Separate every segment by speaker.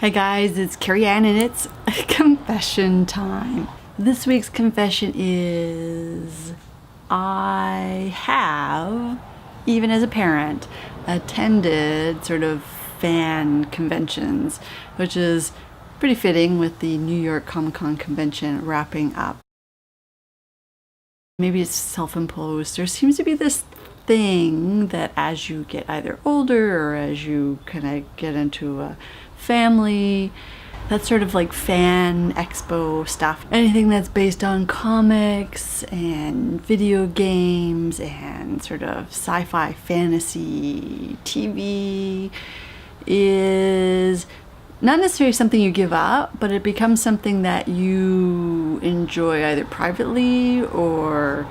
Speaker 1: Hey guys, it's Carrie Ann and it's confession time. This week's confession is I have, even as a parent, attended sort of fan conventions, which is pretty fitting with the New York Comic-Con convention wrapping up. Maybe it's self-imposed. There seems to be this thing that as you get either older or as you kind of get into a family, that's sort of like fan expo stuff. Anything that's based on comics and video games and sort of sci-fi fantasy TV is not necessarily something you give up, but it becomes something that you enjoy either privately or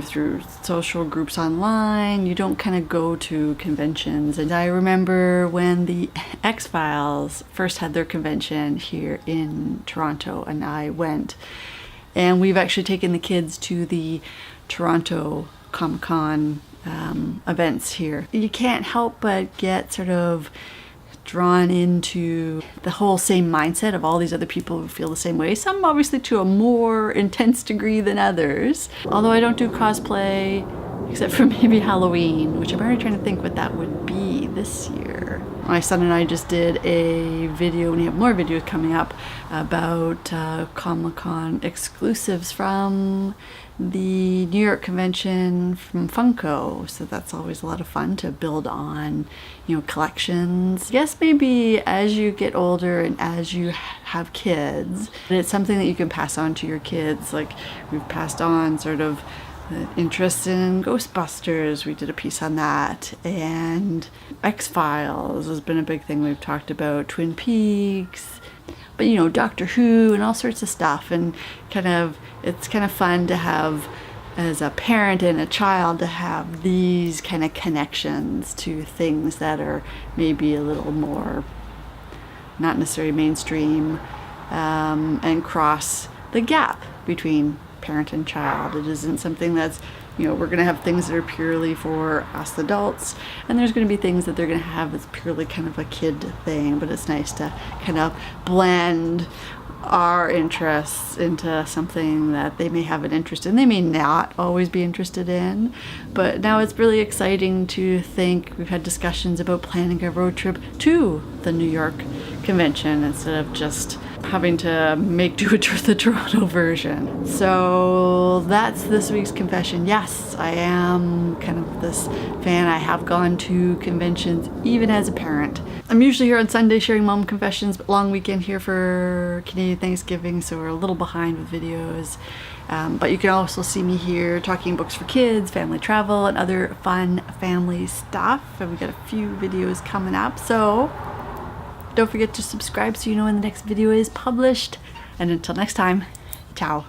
Speaker 1: through social groups online. You don't kind of go to conventions. And I remember when the X-Files first had their convention here in Toronto, and I went. And we've actually taken the kids to the Toronto Comic-Con events here. You can't help but get sort of drawn into the whole same mindset of all these other people who feel the same way. Some obviously to a more intense degree than others. Although I don't do cosplay, except for maybe Halloween, which I'm already trying to think what that would be this year. My son and I just did a video, and we have more videos coming up, about Comic-Con exclusives from the New York convention from Funko. So that's always a lot of fun to build on, collections. I guess maybe as you get older and as you have kids, it's something that you can pass on to your kids. Like we've passed on sort of interest in Ghostbusters. We did a piece on that, and X-Files has been a big thing we've talked about, Twin Peaks, but Doctor Who and all sorts of stuff. And it's kind of fun to have, as a parent and a child, to have these kind of connections to things that are maybe a little more not necessarily mainstream, and cross the gap between parent and child. It isn't something that's, we're going to have things that are purely for us adults, and there's going to be things that they're going to have that's purely kind of a kid thing. But it's nice to kind of blend our interests into something that they may have an interest in. They may not always be interested in, but now it's really exciting to think. We've had discussions about planning a road trip to the New York convention instead of just having to make do with the Toronto version. So that's this week's confession. Yes, I am kind of this fan. I have gone to conventions even as a parent. I'm usually here on Sunday sharing mom confessions, but long weekend here for Canadian Thanksgiving, so we're a little behind with videos. But you can also see me here talking books for kids, family travel, and other fun family stuff. And we've got a few videos coming up, so don't forget to subscribe so you know when the next video is published. And until next time, ciao.